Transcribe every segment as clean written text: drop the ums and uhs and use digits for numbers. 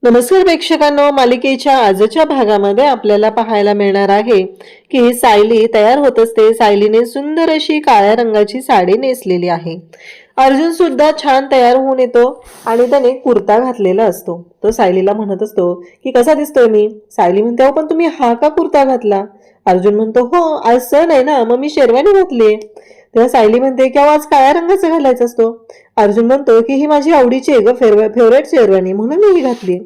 नमस्कार प्रेक्षकांनो, मालिकेच्या आजच्या भागामध्ये आपल्याला पाहायला मिळणार आहे की सायली तयार होत असते. सायलीने सुंदर अशी काळ्या रंगाची साडी नेसलेली आहे. अर्जुन सुद्धा छान तयार होऊन येतो आणि त्याने कुर्ता घातलेला असतो. तो सायलीला म्हणत असतो की कसा दिसतोय मी. सायली म्हणते, अहो पण तुम्ही हा का कुर्ता घातला. अर्जुन म्हणतो, हो आज सण आहे ना, मग मी शेरवानी घातली. तेव्हा सायली म्हणते की आज काळ्या रंगाचा घालायचा असतो. अर्जुन म्हणतो की ही माझी आवडीची आहे ग, फेवरेट शेरवानी, म्हणून मी ही घातली.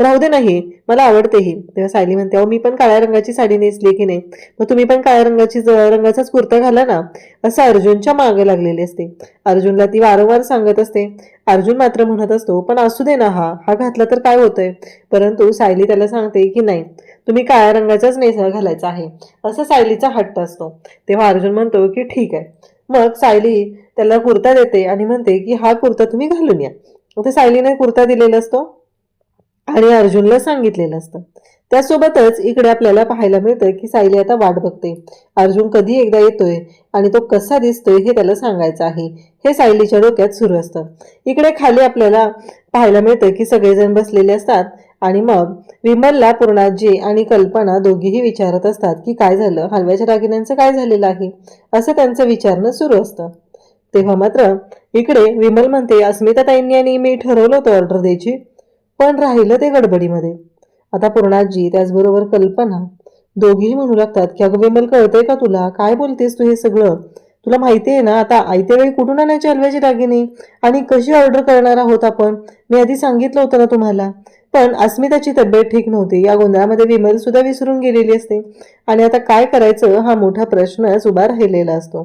राहू दे, नाही मला आवडते ही. तेव्हा सायली म्हणते, अहो मी पण काळ्या रंगाची साडी नेसली की नाही, मग तुम्ही पण काळ्या रंगाचाच कुर्ता घाला ना, असं अर्जुनच्या मागे लागलेली असते. अर्जुनला ती वारंवार सांगत असते. अर्जुन मात्र म्हणत असतो, पण असू दे ना, हा घातला तर काय होतंय. परंतु सायली त्याला सांगते की नाही, तुम्ही काळ्या रंगाचाच नेसा घालायचा आहे, असं सायलीचा हट्ट असतो. तेव्हा अर्जुन म्हणतो की ठीक आहे. मग सायली त्याला कुर्ता देते आणि म्हणते की हा कुर्ता तुम्ही घालून या. ते सायलीने कुर्ता दिलेला असतो आणि अर्जुनला सांगितलेलं असतं. त्यासोबतच इकडे आपल्याला पाहायला मिळतं की सायली आता वाट बघते. अर्जुन कधी एकदा येतोय आणि तो कसा दिसतोय हे त्याला सांगायचं आहे, हे सायलीच्या डोक्यात सुरू असतं. इकडे खाली आपल्याला पाहायला मिळतं की सगळेजण बसलेले असतात आणि मग विमलला पूर्णाजी आणि कल्पना दोघीही विचारत असतात की काय झालं, हलव्याच्या दागिन्यांचं काय झालेलं आहे, असं त्यांचं विचारणं सुरू असतं. तेव्हा मात्र इकडे विमल म्हणते, अस्मिता ताईंनी आणि मी ठरवलं होतं ऑर्डर द्यायची, पण राहिलं ते गडबडीमध्ये. आता पूर्णाजी त्याचबरोबर कल्पना दोघीही म्हणू लागतात की अगं विमल, कळतंय का तुला, काय बोलतेस तू हे सगळं. तुला माहिती आहे ना आता आयत्या वेळी कुठून आणायचे हलव्याचे दागिने आणि कशी ऑर्डर करणार आहोत आपण. मी आधी सांगितलं होतं ना तुम्हाला. पण अस्मिताची तब्येत ठीक नव्हती. या गोंधळामध्ये विमल सुद्धा विसरून गेलेली असते आणि आता काय करायचं हा मोठा प्रश्नच उभा राहिलेला असतो.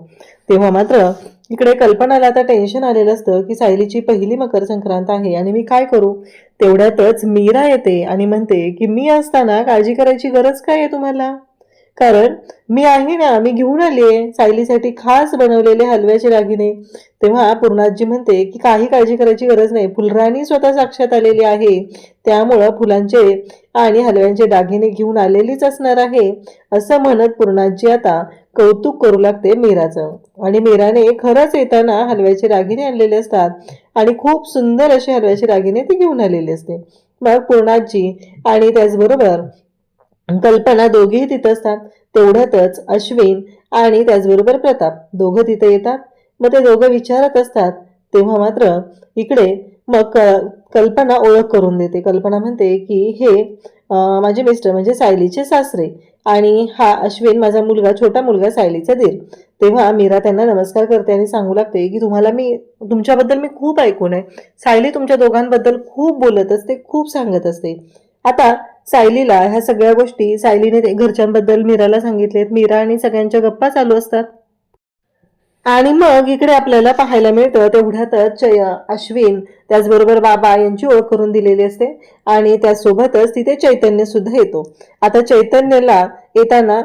तेव्हा मात्र इकडे कल्पनाला आता टेन्शन आलेलं असतं की सायलीची पहिली मकर संक्रांत आहे आणि मी काय करू. तेवढ्यातच मीरा येते आणि म्हणते की मी असताना काळजी करायची गरज काय आहे तुम्हाला, कारण मी आहे ना, मी घेऊन आली आहे सायलीसाठी खास बनवलेले हलव्याचे दागिने. तेव्हा पूर्णाजी म्हणते की काही काळजी करायची गरज नाही, फुलराणी स्वतः साक्षात आलेली आहे, त्यामुळं फुलांचे आणि हलव्यांचे दागिने घेऊन आलेलीच असणार आहे. असं म्हणत पूर्णाजी आता कौतुक करू लागते मीराचं. आणि मीराने खरंच येताना हलव्याचे दागिने आणलेले असतात आणि खूप सुंदर असे हलव्याचे दागिने ती घेऊन आलेली असते. मग पूर्णाजी आणि त्याचबरोबर कल्पना दोघेही तिथं असतात. तेवढ्यातच अश्विन आणि त्याचबरोबर प्रताप दोघं तिथे येतात. मग ते दोघं विचारत असतात. तेव्हा मात्र इकडे मग कल्पना ओळख करून देते. कल्पना म्हणते की हे माझे मिस्टर म्हणजे सायलीचे सासरे आणि हा अश्विन माझा मुलगा, छोटा मुलगा सायलीचा दीर. तेव्हा मीरा त्यांना नमस्कार करते आणि सांगू लागते की तुमच्याबद्दल मी खूप ऐकून आहे. सायली तुमच्या दोघांबद्दल खूप बोलत असते, खूप सांगत असते. आता सायलीला ह्या सगळ्या गोष्टी सायलीने घरच्यांबद्दल मीराला सांगितलेत. मीरा आणि सगळ्यांच्या गप्पा चालू असतात आणि मग इकडे आपल्याला पाहायला मिळतं तेवढ्यातच अश्विन त्याचबरोबर बाबा यांची ओळख करून दिलेली असते आणि त्यासोबतच तिथे चैतन्य सुद्धा येतो. आता चैतन्यला येताना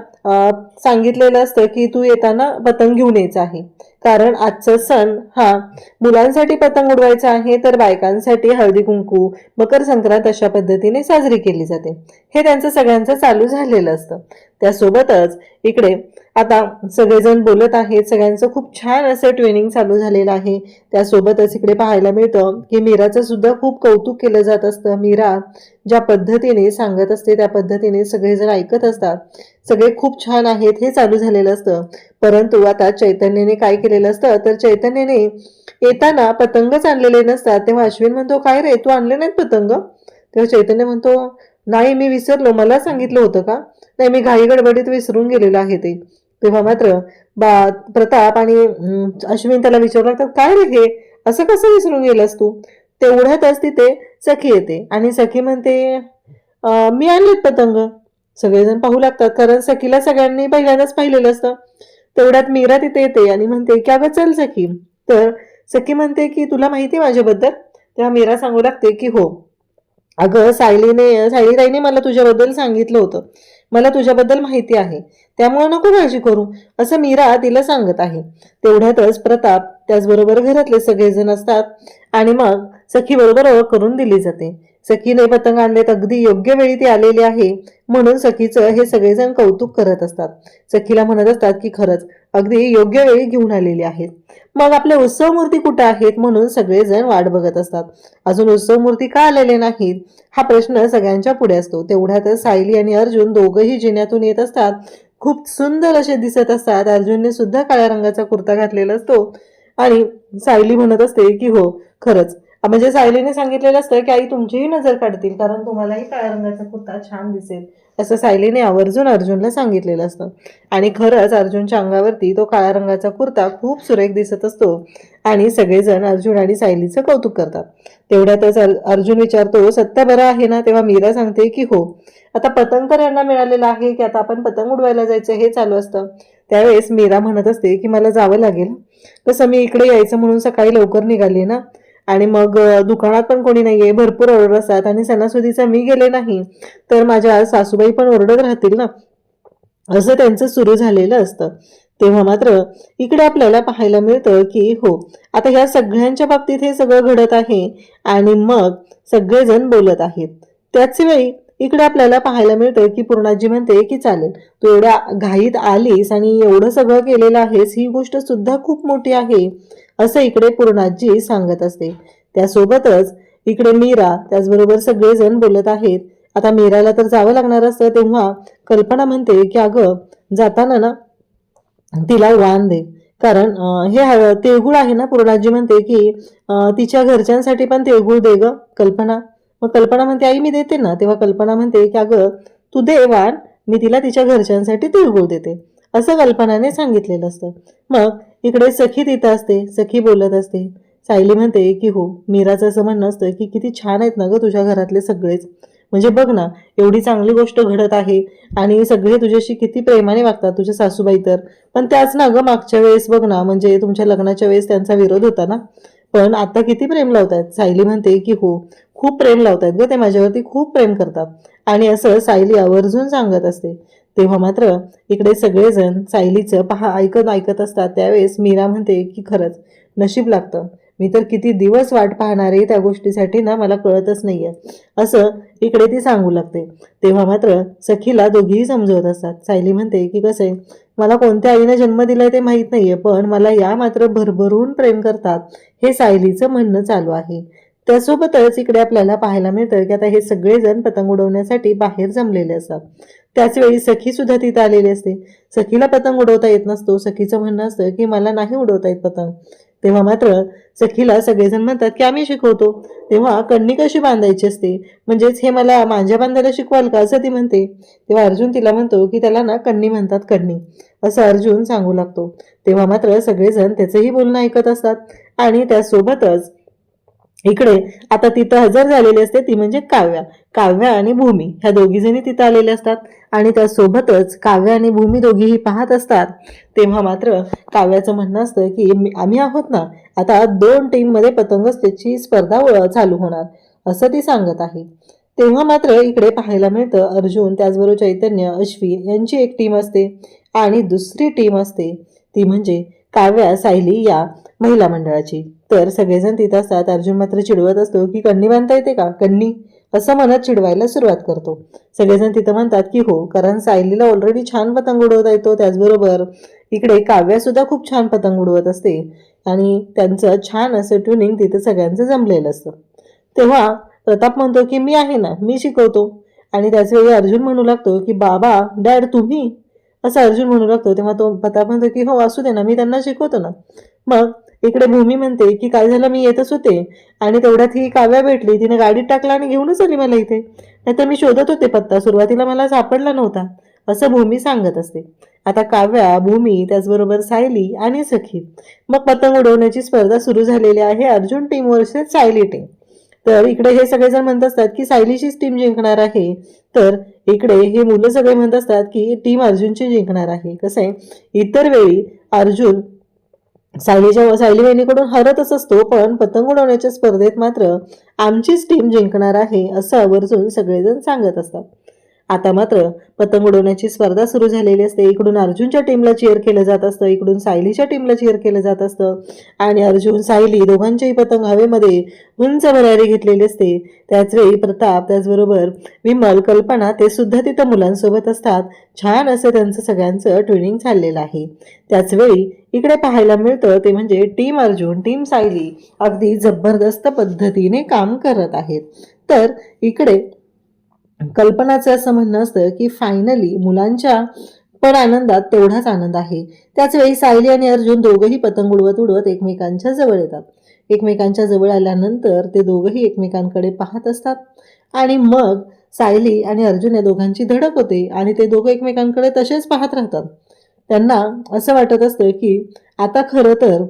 सांगितलेलं असतं की तू येताना पतंग घेऊन यायचं आहे, कारण आजचा सण हा मुलांसाठी पतंग उडवायचा आहे, तर बायकांसाठी हळदी कुंकू, मकर संक्रांत अशा पद्धतीने साजरी केली जाते. हे त्यांचं सगळ्यांचं चालू झालेलं असतं. त्यासोबतच इकडे आता सगळेजण बोलत आहेत, सगळ्यांचं खूप छान असं ट्रेनिंग चालू झालेलं आहे. त्यासोबतच इकडे पाहायला मिळतं की मीराचं सुद्धा खूप कौतुक केलं जात असतं. मीरा ज्या पद्धतीने सांगत असते त्या पद्धतीने सगळेजण ऐकत असतात. सगळे खूप छान आहेत हे चालू झालेलं असतं. परंतु आता चैतन्यने काय केलेलं असतं, तर चैतन्यने येताना पतंगच आणलेले नसतात. तेव्हा अश्विन म्हणतो, काय रे तू आणले नाहीत पतंग. तेव्हा चैतन्य म्हणतो, नाही मी विसरलो, मला सांगितलं होतं का. नाही, मी घाई गडबडीत विसरून गेलेलं आहे ते. तेव्हा मात्र प्रताप आणि अश्विन त्याला विचारू लागतात, काय रे हे असं कसं विसरून गेलास तू. तेवढ्यातच तिथे सखी येते आणि सखी म्हणते, मी आणलेत पतंग. सगळेजण पाहू लागतात, कारण सखीला सगळ्यांनी पहिल्यांदाच पाहिलेलं असतं. तेवढ्यात मीरा तिथे येते आणि म्हणते की अगं चल सखी. तर सखी म्हणते की तुला माहिती माझ्याबद्दल. तेव्हा मीरा सांगू लागते की हो अगं, सायलीताईने मला तुझ्याबद्दल सांगितलं होतं, मला तुझ्याबद्दल माहिती आहे, त्यामुळे नको काळजी करू, असं मीरा तिला सांगत आहे. तेवढ्यातच प्रताप त्याचबरोबर घरातले सगळेजण असतात आणि मग सखी बरोबर ओळख करून दिली जाते. सखीने पतंग आणलेत, अगदी योग्य वेळी ती आलेली आहे म्हणून सखीचं हे सगळेजण कौतुक करत असतात. सखीला म्हणत असतात की खरंच अगदी योग्य वेळी घेऊन आलेली आहेत. मग आपले उत्सव मूर्ती कुठे आहेत म्हणून सगळेजण वाट बघत असतात. अजून उत्सव मूर्ती का आलेले नाहीत हा प्रश्न सगळ्यांच्या पुढे असतो. तेवढ्यातच सायली आणि अर्जुन दोघंही जिन्यातून येत असतात. खूप सुंदर असे दिसत असतात. अर्जुनने सुद्धा काळ्या रंगाचा कुर्ता घातलेला असतो आणि सायली म्हणत असते की हो खरंच, म्हणजे सायलीने सांगितलेलं असतं की आई तुमचीही नजर काढतील कारण तुम्हालाही काळ्या रंगाचा कुर्ता छान दिसेल, असं सायलीने आवर्जून अर्जुनला सांगितलेलं असतं. आणि खरंच अर्जुनच्या अंगावरती तो काळ्या रंगाचा कुर्ता खूप सुरेख दिसत असतो आणि सगळेजण अर्जुन आणि सायलीचं कौतुक करतात. तेवढ्यातच अर्जुन विचारतो सत्य बरं आहे ना, तेव्हा मीरा सांगते की हो. आता पतंग तर यांना मिळालेलं आहे की आता आपण पतंग उडवायला जायचं हे चालू असतं. त्यावेळेस मीरा म्हणत असते की मला जावं लागेल, तसं मी इकडे यायचं म्हणून सकाळी लवकर निघाली ना, आणि मग दुकानात पण कोणी नाहीये, भरपूर ऑर्डर असतात आणि सणासुदीचा मी गेले नाही तर माझ्या सासूबाई पण ओरडत राहतील ना, असं त्यांचं सुरू झालेलं असतं. तेव्हा मात्र इकडे आपल्याला पाहायला मिळतं की हो आता ह्या सगळ्यांच्या बाबतीत हे सगळं घडत आहे आणि मग सगळेजण बोलत आहेत. त्याच वेळी इकडे आपल्याला पाहायला मिळतं की पूर्णाजी म्हणते की चालेल तू एवढ्या घाईत आलीस आणि एवढं सगळं केलेलं आहेस, ही गोष्ट सुद्धा खूप मोठी आहे असं इकडे पूर्णाजी सांगत असते. त्यासोबतच इकडे मीरा त्याचबरोबर सगळेजण बोलत आहेत. आता मीराला तर जावं लागणार असतं तेव्हा कल्पना म्हणते की अगं जाताना ना तिला वाण दे, कारण हे तिळगुळ आहे ना. पूर्णाजी म्हणते की तिच्या घरच्यांसाठी पण तिळगुळ दे ग कल्पना. मग कल्पना म्हणते आई मी देते ना. तेव्हा कल्पना म्हणते की अगं तू दे वाण, मी तिला तिच्या घरच्यांसाठी तिळगुळ देते, असं कल्पनाने सांगितलेलं असतं. मग इकडे सखी तिथं असते, सखी बोलत असते. सायली म्हणते की हो मीराचं असं म्हणणं असतं की किती छान आहेत ना ग तुझ्या घरातले सगळेच, म्हणजे बघ ना एवढी चांगली गोष्ट घडत आहे आणि सगळे तुझ्याशी किती प्रेमाने वागतात, तुझ्या सासूबाई तर. पण त्याच ना ग मागच्या वेळेस बघ ना, म्हणजे तुमच्या लग्नाच्या वेळेस त्यांचा विरोध होता ना, पण आता किती प्रेम लावतायत. सायली म्हणते की हो खूप प्रेम लावतायत ग ते, माझ्यावरती खूप प्रेम करतात, आणि असं सायली आवर्जून सांगत असते. तेव्हा मात्र इकडे सगळेजण सायलीचं ऐकत ऐकत असतात. त्यावेळेस मीरा म्हणते की खरंच नशीब लागतं, मी तर किती दिवस वाट पाहणार आहे त्या गोष्टीसाठी ना, मला कळतच नाहीये, असं इकडे ती सांगू लागते. तेव्हा मात्र सखीला दोघीही समजवत असतात. सायली म्हणते की कसं आहे, मला कोणत्या आईने जन्म दिलाय ते माहित नाहीये, पण मला या मात्र भरभरून प्रेम करतात, हे सायलीचं म्हणणं चालू आहे. त्यासोबतच इकडे आपल्याला पाहायला मिळतं की आता हे सगळेजण पतंग उडवण्यासाठी बाहेर जमलेले असतात. त्याच वेळी सखी सुद्धा तिथं आलेली असते. सखीला पतंग उडवता येत नसतो. सखीचं म्हणणं असतं की मला नाही उडवता येत पतंग. तेव्हा मात्र सखीला सगळेजण म्हणतात की आम्ही शिकवतो. तेव्हा कण्णी कशी बांधायची असते, म्हणजेच हे मला माझ्या बांधायला शिकवाल का, असं ती म्हणते. तेव्हा अर्जुन तिला म्हणतो की त्याला ना कण्णी म्हणतात, कण्णी, असं अर्जुन सांगू लागतो. तेव्हा मात्र सगळेजण त्याचंही बोलणं ऐकत असतात. आणि त्यासोबतच इकडे आता तिथं हजर झालेली असते ती म्हणजे काव्या आणि भूमी, ह्या दोघी जणी तिथं आलेल्या असतात. आणि त्यासोबतच काव्या आणि भूमी दोघीही पाहत असतात. तेव्हा मात्र काव्याचं म्हणणं असतं की आम्ही आहोत ना, आता 2 टीममध्ये पतंगस्तेची स्पर्धा चालू होणार, असं ती सांगत आहे. तेव्हा मात्र इकडे पाहायला मिळतं अर्जुन त्याचबरोबर चैतन्य, अश्विन यांची एक टीम असते आणि दुसरी टीम असते ती म्हणजे काव्या, सायली या महिला मंडळाची. तर सगळेजण तिथं असतात. अर्जुन मात्र चिडवत असतो की कण्णी बांधता येते का, कण्णी, असं म्हणत चिडवायला सुरुवात करतो. सगळेजण तिथं म्हणतात की हो, कारण सायलीला ऑलरेडी छान पतंग उडवता येतो. त्याचबरोबर इकडे काव्या सुद्धा खूप छान पतंग उडवत असते आणि त्यांचं छान असं ट्युनिंग तिथं सगळ्यांचं जमलेलं असतं. तेव्हा प्रताप म्हणतो की मी आहे ना, मी शिकवतो. आणि त्याच वेळी अर्जुन म्हणू लागतो की बाबा डॅड तुम्ही, असं अर्जुन म्हणू लागतो. तेव्हा तो प्रताप म्हणतो की हो असू दे ना, मी त्यांना शिकवतो ना. मग इकडे भूमी म्हणते की काय झालं, मी येतच होते आणि तेवढ्यात ही काव्या भेटली, तिने गाडीत टाकला आणि घेऊनच आली मला इथे, नाहीतर मी शोधत होते पत्ता, सुरुवातीला मला सापडला नव्हता, असं भूमी सांगत असते. आता काव्या, भूमी त्याचबरोबर सायली आणि सखी मग पतंग उडवण्याची स्पर्धा सुरू झालेली आहे. Arjun team versus Sayali team. तर इकडे हे सगळेजण म्हणत असतात की सायलीचीच टीम जिंकणार आहे, तर इकडे हे मुलं सगळे म्हणत असतात की टीम अर्जुनची जिंकणार आहे. कसं आहे, इतर वेळी अर्जुन सायली बहिणीकडून हरतच असतो, पण पतंग उडवण्याच्या स्पर्धेत मात्र आमचीच टीम जिंकणार आहे, असं आवर्जून सगळेजण सांगत असतात. आता मात्र पतंग उडवण्याची स्पर्धा सुरू झालेली असते. इकडून अर्जुनच्या टीमला चीअर केलं जात असतं, इकडून सायलीच्या टीमला चीअर केलं जात असतं आणि अर्जुन सायली दोघांच्याही पतंग हवेमध्ये उंच भरारी घेतलेली असते. त्याचवेळी प्रताप, त्याचबरोबर विमल, कल्पना ते सुद्धा तिथं मुलांसोबत असतात. छान असं त्यांचं सगळ्यांचं ट्रेनिंग चाललेलं आहे. त्याचवेळी इकडे पाहायला मिळतं ते म्हणजे टीम अर्जुन, टीम सायली अगदी जबरदस्त पद्धतीने काम करत आहेत. तर इकडे कल्पनाचं असं म्हणणं असतं की फायनली मुलांच्या पण आनंदात तेवढाच आनंद आहे. त्याचवेळी सायली आणि अर्जुन दोघंही पतंग उडवत उडवत एकमेकांच्या जवळ येतात. एकमेकांच्या जवळ आल्यानंतर ते दोघंही एकमेकांकडे पाहत असतात आणि मग सायली आणि अर्जुन या दोघांची धडक होते आणि ते दोघं एकमेकांकडे तसेच पाहत राहतात. त्यांना असं वाटत असतं की आता खरं तर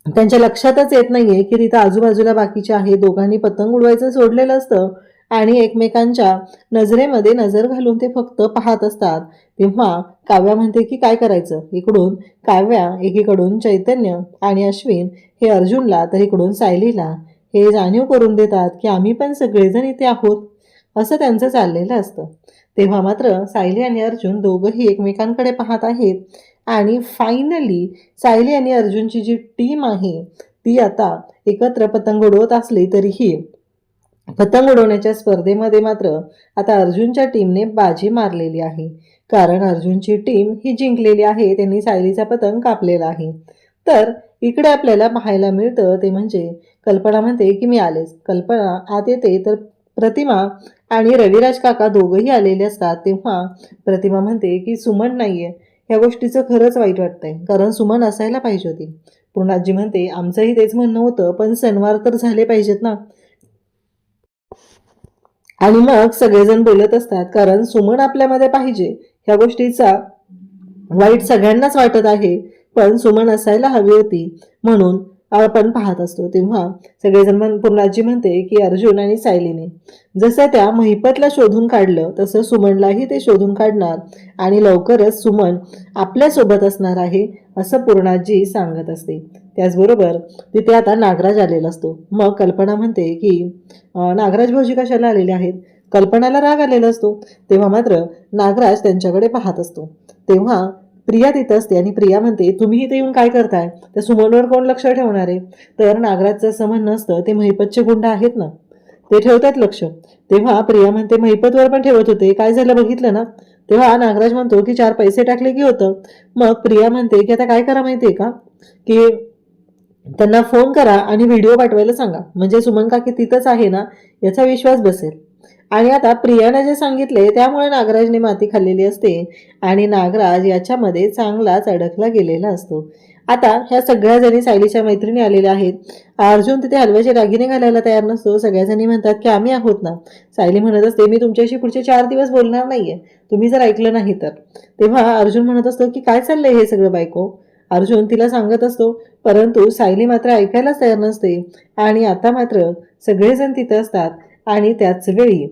त्यांच्या लक्षातच येत नाहीये की तिथं आजूबाजूला बाकीचे आहे. दोघांनी पतंग उडवायचं सोडलेलं असतं आणि एकमेकांच्या नजरेमध्ये नजर घालून ते फक्त पाहत असतात. तेव्हा काव्या म्हणते की काय करायचं. इकडून काव्या, एकीकडून चैतन्य आणि अश्विन हे अर्जुनला तर इकडून सायलीला हे जाणीव करून देतात की आम्ही पण सगळेजण इथे आहोत, असं त्यांचं चाललेलं असतं. तेव्हा मात्र सायली आणि अर्जुन दोघंही एकमेकांकडे पाहत आहेत आणि फायनली सायली आणि अर्जुनची जी टीम आहे ती आता एकत्र पतंग उडवत असली तरीही पतंग उडवण्याच्या स्पर्धेमध्ये मात्र आता अर्जुनच्या टीमने बाजी मारलेली आहे. कारण अर्जुनची टीम ही जिंकलेली आहे, त्यांनी सायलीचा पतंग कापलेला आहे. तर इकडे आपल्याला पाहायला मिळतं ते म्हणजे कल्पना म्हणते की मी आलेच. कल्पना आत येते तर प्रतिमा आणि रविराज काका दोघंही आलेले असतात. तेव्हा प्रतिमा म्हणते की सुमन नाहीये. ह्या गोष्टीचं खरंच वाईट वाटतंय, कारण सुमन असायला पाहिजे होती. पूर्णाजी म्हणते आमचंही तेच म्हणणं होतं, पण सणवार तर झाले पाहिजेत ना. आणि मग सगळेजण बोलत असतात कारण सुमन आपल्यामध्ये पाहिजे. ह्या गोष्टीचा वाईट सगळ्यांनाच वाटत आहे, पण सुमन असायला हवी होती म्हणून आपण पाहत असतो. तेव्हा सगळेजण पूर्णाजी म्हणते की अर्जुन आणि सायलीने जसं त्या महिपतला शोधून काढलं तसं सुमनलाही ते शोधून काढणार आणि लवकरच सुमन आपल्यासोबत असणार आहे, असं पूर्णाजी सांगत असते. त्याचबरोबर तिथे आता नागराज आलेला असतो. मग कल्पना म्हणते की नागराज भाऊजी कशाला आलेले आहेत. कल्पनाला राग आलेला असतो. तेव्हा मात्र नागराज त्यांच्याकडे पाहत असतो. तेव्हा प्रिया तिथं असते आणि प्रिया म्हणते तुम्ही इथे येऊन काय करताय, त्या सुमनवर कोण लक्ष ठेवणार आहे. तर नागराजचं असं म्हणणं असतं ते महिपतचे गुंड आहेत ना, ते ठेवतात लक्ष. तेव्हा प्रिया म्हणते महिपतवर पण ठेवत होते, काय झालं बघितलं ना. तेव्हा नागराज म्हणतो की 4 पैसे टाकले की होतं. मग प्रिया म्हणते की आता काय करा माहितीये का, की त्यांना फोन करा आणि व्हिडिओ पाठवायला सांगा, म्हणजे सुमन काकी तिथंच आहे ना याचा विश्वास बसेल. आणि आता प्रियाने जे सांगितले त्यामुळे नागराजने माती खाल्लेली असते आणि नागराज याच्यामध्ये चांगलाच अडकला गेलेला असतो. आता ह्या सगळ्या जणी सायलीच्या मैत्रिणी आलेल्या आहेत. अर्जुन तिथे हलव्याचे दागिने घालायला तयार नसतो. सगळ्या जणी म्हणतात की आम्ही आहोत ना. सायली म्हणत असते मी तुमच्याशी पुढचे 4 दिवस बोलणार नाहीये, तुम्ही जर ऐकलं नाही तर. तेव्हा अर्जुन म्हणत असतो की काय चाललंय हे सगळं बायको. अर्जुन तिला सांगत असतो, परंतु सायली मात्र ऐकायलाच तयार नसते. आणि आता मात्र सगळेजण तिथे असतात आणि त्याच वेळी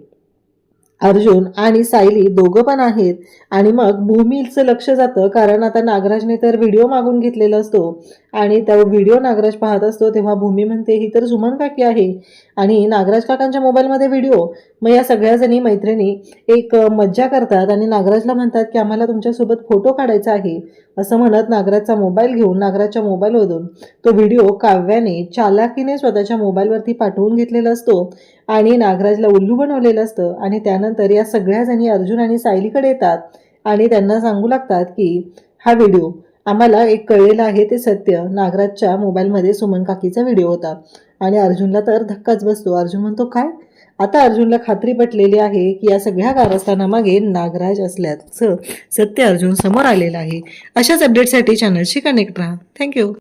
अर्जुन आणि सायली दोघं पण आहेत. आणि मग भूमीचं लक्ष जातं, कारण आता नागराजने तर व्हिडिओ मागून घेतलेला असतो आणि त्या व्हिडिओ नागराज पाहत असतो. तेव्हा भूमी म्हणते ही तर सुमन काकी आहे आणि नागराज काकांच्या मोबाईलमध्ये व्हिडिओ. मग या सगळ्या जणी मैत्रिणी एक मज्जा करतात आणि नागराजला म्हणतात की आम्हाला तुमच्यासोबत फोटो काढायचा आहे, असं म्हणत नागराजचा मोबाईल घेऊन नागराजच्या मोबाईलमधून तो व्हिडिओ काव्याने चालाकीने स्वतःच्या मोबाईलवरती पाठवून घेतलेला असतो आणि नागराजला उल्लू बनवलेलं असतं. आणि त्यानंतर या सगळ्या जणी अर्जुन आणि सायलीकडे येतात आणि त्यांना सांगू लागतात की हा व्हिडिओ आम्हाला एक कळलेलं आहे ते सत्य, नागराजच्या मोबाईलमध्ये सुमन काकीचा व्हिडिओ होता. आणि अर्जुनला तर धक्काच बसतो. अर्जुन म्हणतो काय. आता अर्जुनला खात्री पटलेली आहे की या सगळ्या कारस्थानामागे नागराज असल्याचं सत्य अर्जुन समोर आलेलं आहे. अशाच अपडेटसाठी चॅनलशी कनेक्ट राहा. थँक्यू.